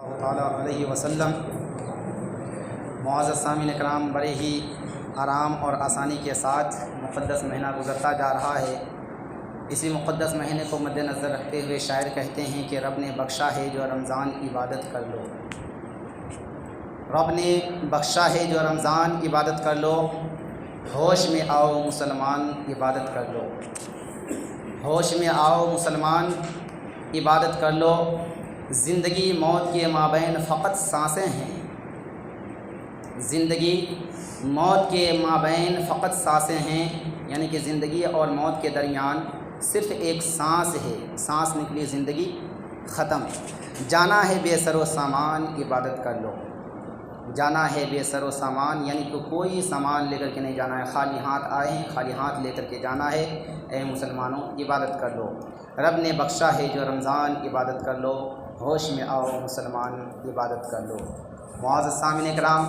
تعالیٰ علیہ وسلم۔ معزز سامعین کرام، بڑے ہی آرام اور آسانی کے ساتھ مقدس مہینہ گزرتا جا رہا ہے۔ اسی مقدس مہینے کو مد نظر رکھتے ہوئے شاعر کہتے ہیں کہ رب نے بخشا ہے جو رمضان عبادت کر لو، رب نے بخشا ہے جو رمضان عبادت کر لو، ہوش میں آؤ مسلمان عبادت کر لو، ہوش میں آؤ مسلمان عبادت کر لو۔ زندگی موت کے مابین فقط سانسیں ہیں، زندگی موت کے مابین فقط سانسیں ہیں، یعنی کہ زندگی اور موت کے درمیان صرف ایک سانس ہے، سانس نکلی زندگی ختم۔ جانا ہے بے سر و سامان عبادت کر لو، جانا ہے بے سر و سامان، یعنی کہ کوئی سامان لے کر کے نہیں جانا ہے، خالی ہاتھ آئے ہیں، خالی ہاتھ لے کر کے جانا ہے۔ اے مسلمانوں عبادت کر لو، رب نے بخشا ہے جو رمضان عبادت کر لو، ہوش میں آؤ مسلمان عبادت کر لو۔ معزز سامعین کرام،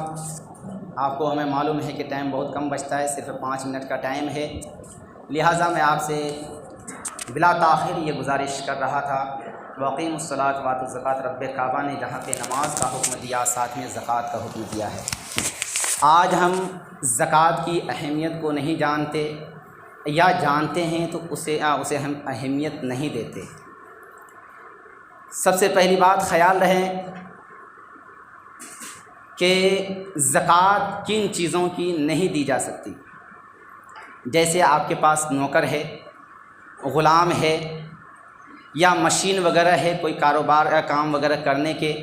آپ کو ہمیں معلوم ہے کہ ٹائم بہت کم بچتا ہے، صرف 5 منٹ کا ٹائم ہے، لہٰذا میں آپ سے بلا تاخیر یہ گزارش کر رہا تھا، وقیم الصلاۃ وآتوا الزکوٰۃ، رب کعبہ نے جہاں پہ نماز کا حکم دیا، ساتھ میں زکوٰۃ کا حکم دیا ہے۔ آج ہم زکوٰۃ کی اہمیت کو نہیں جانتے، یا جانتے ہیں تو اسے ہم اہمیت نہیں دیتے۔ سب سے پہلی بات خیال رہے کہ زکوٰۃ کن چیزوں کی نہیں دی جا سکتی۔ جیسے آپ کے پاس نوکر ہے، غلام ہے، یا مشین وغیرہ ہے کوئی کاروبار یا کام وغیرہ کرنے کے،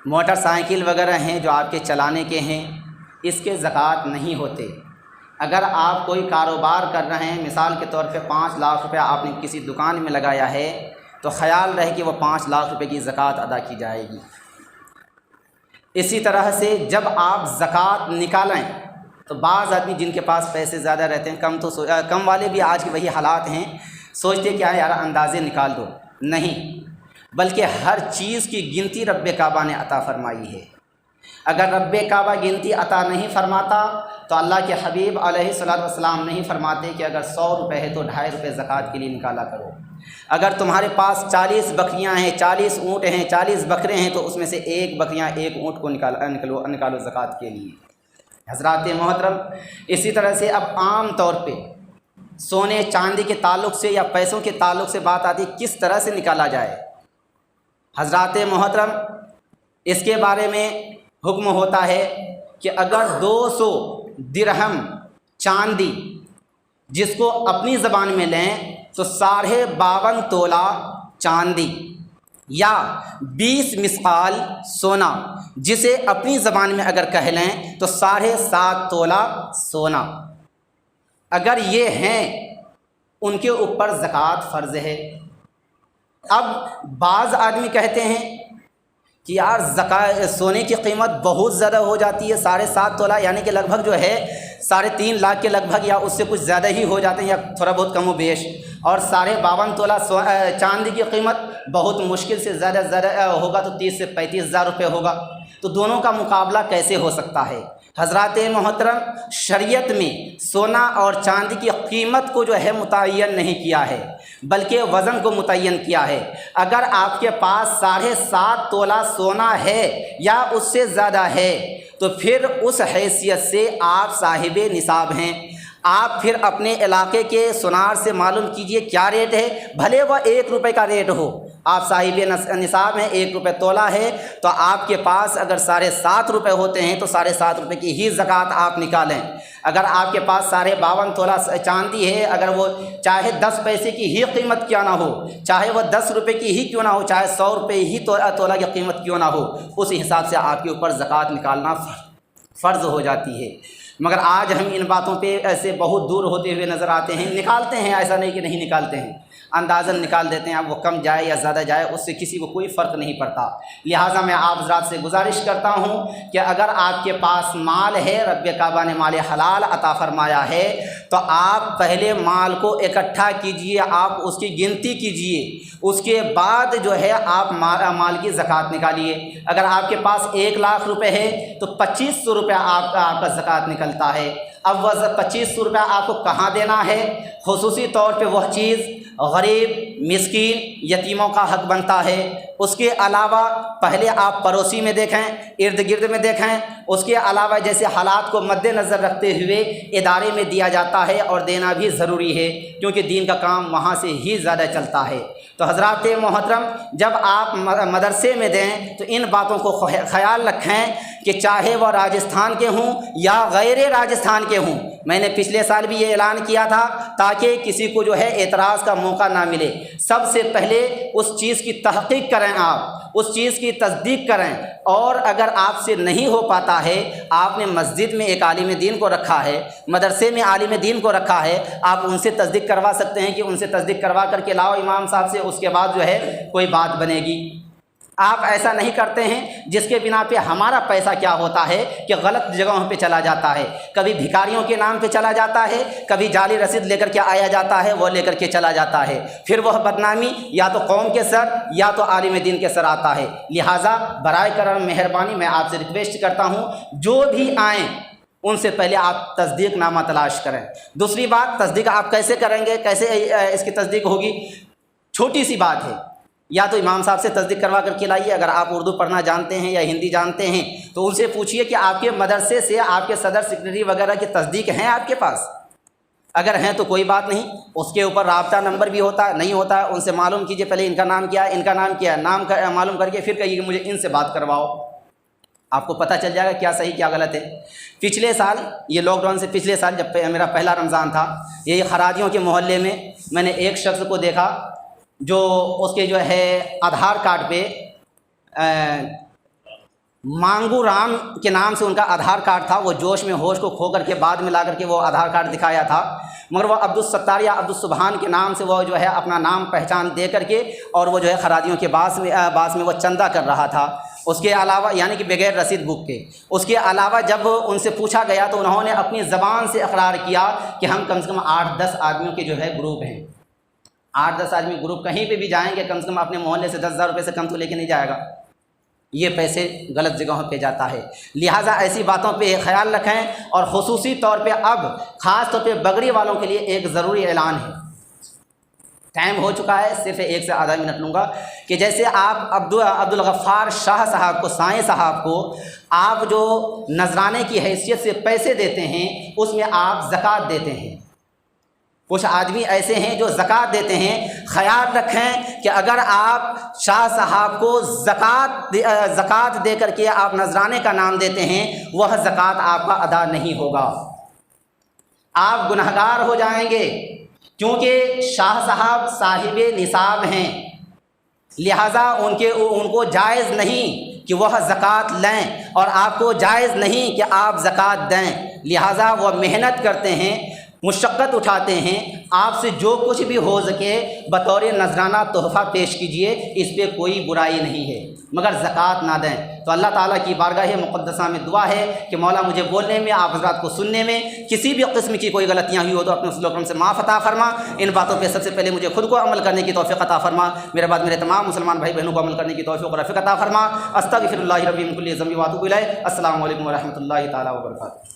موٹر سائیکل وغیرہ ہیں جو آپ کے چلانے کے ہیں، اس کے زکوٰۃ نہیں ہوتے۔ اگر آپ کوئی کاروبار کر رہے ہیں، مثال کے طور پہ 5 لاکھ روپے آپ نے کسی دکان میں لگایا ہے، تو خیال رہے کہ وہ 5 لاکھ روپے کی زکوٰۃ ادا کی جائے گی۔ اسی طرح سے جب آپ زکوٰۃ نکالیں تو بعض آدمی جن کے پاس پیسے زیادہ رہتے ہیں، کم والے بھی آج کے وہی حالات ہیں، سوچتے کیا ہے یار اندازے نکال دو، نہیں، بلکہ ہر چیز کی گنتی رب کعبہ نے عطا فرمائی ہے۔ اگر رب کعبہ گنتی عطا نہیں فرماتا تو اللہ کے حبیب علیہ الصلوۃ والسلام نہیں فرماتے کہ اگر 100 روپے ہے تو 2.5 روپے زکوٰۃ کے لیے نکالا کرو۔ اگر تمہارے پاس 40 بکریاں ہیں، 40 اونٹ ہیں، 40 بکرے ہیں، تو اس میں سے 1 بکریاں 1 اونٹ کو نکالو زکوٰۃ کے لیے۔ حضرات محترم، اسی طرح سے اب عام طور پہ سونے چاندی کے تعلق سے یا پیسوں کے تعلق سے بات آتی ہے کس طرح سے نکالا جائے۔ حضرات محترم، اس کے بارے میں حکم ہوتا ہے کہ اگر 200 درہم چاندی جس کو اپنی زبان میں لیں تو 52.5 تولہ چاندی، یا 20 مثقال سونا جسے اپنی زبان میں اگر کہہ لیں تو 7.5 تولہ سونا، اگر یہ ہیں ان کے اوپر زکوٰۃ فرض ہے۔ اب بعض آدمی کہتے ہیں کہ یار سونے کی قیمت بہت زیادہ ہو جاتی ہے، 7.5 تولہ یعنی کہ لگ بھگ جو ہے 3.5 لاکھ کے لگ بھگ، یا اس سے کچھ زیادہ ہی ہو جاتے ہیں، یا تھوڑا بہت کم و بیش، اور 52.5 تولہ چاندی کی قیمت بہت مشکل سے زیادہ ہوگا تو 30 سے 35 ہزار روپے ہوگا، تو دونوں کا مقابلہ کیسے ہو سکتا ہے؟ حضرات محترم، شریعت میں سونا اور چاندی کی قیمت کو جو ہے متعین نہیں کیا ہے، بلکہ وزن کو متعین کیا ہے۔ اگر آپ کے پاس 7.5 تولہ سونا ہے یا اس سے زیادہ ہے تو پھر اس حیثیت سے آپ صاحب نصاب ہیں۔ آپ پھر اپنے علاقے کے سونار سے معلوم کیجئے کیا ریٹ ہے، بھلے وہ 1 روپے کا ریٹ ہو، آپ صاحب نصاب ہیں، 1 روپے تولہ ہے، تو آپ کے پاس اگر 7.5 روپے ہوتے ہیں تو 7.5 روپے کی ہی زکوٰۃ آپ نکالیں۔ اگر آپ کے پاس 52.5 تولہ چاندی ہے، اگر وہ چاہے 10 پیسے کی ہی قیمت کیوں نہ ہو، چاہے وہ 10 روپے کی ہی کیوں نہ ہو، چاہے 100 روپے ہی تولہ کی قیمت کیوں نہ ہو، اس حساب سے آپ کے اوپر زکوٰۃ نکالنا فرض ہو جاتی ہے۔ مگر آج ہم ان باتوں پہ ایسے بہت دور ہوتے ہوئے نظر آتے ہیں، نکالتے ہیں، ایسا نہیں کہ نہیں نکالتے ہیں، اندازاً نکال دیتے ہیں، اب وہ کم جائے یا زیادہ جائے اس سے کسی کو کوئی فرق نہیں پڑتا۔ لہٰذا میں آپ حضرات سے گزارش کرتا ہوں کہ اگر آپ کے پاس مال ہے، رب کعبہ نے مال حلال عطا فرمایا ہے، تو آپ پہلے مال کو اکٹھا کیجئے، آپ اس کی گنتی کیجئے، اس کے بعد جو ہے آپ مال کی زکوٰۃ نکالیے۔ اگر آپ کے پاس 1 لاکھ روپے ہے تو 2500 روپے آپ کا زکوٰۃ نکلتا ہے۔ اب وہ 2500 روپے آپ کو کہاں دینا ہے؟ خصوصی طور پہ وہ چیز غریب مسکین یتیموں کا حق بنتا ہے۔ اس کے علاوہ پہلے آپ پڑوسی میں دیکھیں، ارد گرد میں دیکھیں، اس کے علاوہ جیسے حالات کو مد نظر رکھتے ہوئے ادارے میں دیا جاتا ہے اور دینا بھی ضروری ہے، کیونکہ دین کا کام وہاں سے ہی زیادہ چلتا ہے۔ تو حضرات محترم، جب آپ مدرسے میں دیں تو ان باتوں کو خیال رکھیں کہ چاہے وہ راجستھان کے ہوں یا غیر راجستھان کے ہوں۔ میں نے پچھلے سال بھی یہ اعلان کیا تھا تاکہ کسی کو جو ہے اعتراض کا موقع نہ ملے۔ سب سے پہلے اس چیز کی تحقیق کریں، آپ اس چیز کی تصدیق کریں، اور اگر آپ سے نہیں ہو پاتا ہے، آپ نے مسجد میں ایک عالم دین کو رکھا ہے، مدرسے میں عالم دین کو رکھا ہے، آپ ان سے تصدیق کروا سکتے ہیں کہ ان سے تصدیق کروا کر کے لاؤ امام صاحب سے، اس کے بعد جو ہے کوئی بات بنے گی۔ آپ ایسا نہیں کرتے ہیں جس کے بنا پہ ہمارا پیسہ کیا ہوتا ہے کہ غلط جگہوں پہ چلا جاتا ہے، کبھی بھکاریوں کے نام پہ چلا جاتا ہے، کبھی جعلی رسید لے کر کے آیا جاتا ہے، وہ لے کر کے چلا جاتا ہے، پھر وہ بدنامی یا تو قوم کے سر یا تو عالم دین کے سر آتا ہے۔ لہٰذا برائے کرم مہربانی میں آپ سے ریکویسٹ کرتا ہوں، جو بھی آئیں ان سے پہلے آپ تصدیق نامہ تلاش کریں۔ دوسری بات، تصدیق آپ کیسے کریں گے، کیسے اس کی تصدیق ہوگی؟ چھوٹی سی بات ہے، یا تو امام صاحب سے تصدیق کروا کر کے لائیے، اگر آپ اردو پڑھنا جانتے ہیں یا ہندی جانتے ہیں تو ان سے پوچھیے کہ آپ کے مدرسے سے آپ کے صدر سیکرٹری وغیرہ کی تصدیق ہیں آپ کے پاس؟ اگر ہیں تو کوئی بات نہیں، اس کے اوپر رابطہ نمبر بھی ہوتا ہے، نہیں ہوتا ہے ان سے معلوم کیجیے، پہلے ان کا نام کیا ہے، ان کا نام کیا ہے، نام معلوم کر کے پھر کہیے کہ مجھے ان سے بات کرواؤ، آپ کو پتہ چل جائے گا کیا صحیح کیا غلط ہے۔ پچھلے سال، یہ لاک ڈاؤن سے پچھلے سال جب میرا پہلا رمضان تھا، یہی خراجیوں کے محلے میں نے ایک شخص کو دیکھا جو اس کے جو ہے آدھار کارڈ پہ مانگو رام کے نام سے ان کا آدھار کارڈ تھا، وہ جوش میں ہوش کو کھو کر کے بعد میں لا کر کے وہ آدھار کارڈ دکھایا تھا، مگر وہ عبدالستار یا عبدالسبحان کے نام سے وہ جو ہے اپنا نام پہچان دے کر کے اور وہ جو ہے خراجیوں کے باس میں وہ چندہ کر رہا تھا۔ اس کے علاوہ یعنی کہ بغیر رسید بک کے، اس کے علاوہ جب ان سے پوچھا گیا تو انہوں نے اپنی زبان سے اقرار کیا کہ ہم کم سے کم 8-10 آدمیوں کے جو ہے گروپ ہیں، 8-10 آدمی گروپ، کہیں پہ بھی جائیں گے کم سے کم اپنے محلے سے 10,000 روپے سے کم تو لے کے نہیں جائے گا، یہ پیسے غلط جگہوں پہ جاتا ہے۔ لہٰذا ایسی باتوں پہ خیال رکھیں، اور خصوصی طور پہ اب خاص طور پہ بگڑی والوں کے لیے ایک ضروری اعلان ہے، ٹائم ہو چکا ہے، صرف 1 سے آدھا منٹ لوں گا، کہ جیسے آپ عبدالغفار شاہ صاحب کو، سائیں صاحب کو آپ جو نذرانے کی حیثیت سے پیسے دیتے ہیں اس میں آپ زکوٰۃ دیتے ہیں۔ کچھ آدمی ایسے ہیں جو زکوٰۃ دیتے ہیں، خیال رکھیں کہ اگر آپ شاہ صاحب کو زکوٰۃ دے کر کے آپ نذرانے کا نام دیتے ہیں، وہ زکوٰۃ آپ کا ادا نہیں ہوگا، آپ گنہگار ہو جائیں گے، کیونکہ شاہ صاحب صاحب نصاب ہیں، لہٰذا ان کو جائز نہیں کہ وہ زکوٰۃ لیں، اور آپ کو جائز نہیں کہ آپ زکوٰۃ دیں، لہٰذا وہ محنت کرتے ہیں، مشقت اٹھاتے ہیں، آپ سے جو کچھ بھی ہو سکے بطور نذرانہ تحفہ پیش کیجئے، اس پہ کوئی برائی نہیں ہے، مگر زکوٰۃ نہ دیں۔ تو اللہ تعالیٰ کی بارگاہ مقدسہ میں دعا ہے کہ مولا مجھے بولنے میں، آپ حضرات کو سننے میں کسی بھی قسم کی کوئی غلطیاں ہوئی ہو تو اپنے فضل و کرم سے معاف عطا فرما۔ ان باتوں پہ سب سے پہلے مجھے خود کو عمل کرنے کی توفیق عطا فرما، میرے بعد میرے تمام مسلمان بھائی بہنوں کو عمل کرنے کی توفیق و رفیق عطا فرما۔ استغفر اللہ ربی من کل ذنب و اتوب الیہ۔ السلام علیکم ورحمۃ اللہ تعالیٰ وبرکاتہ۔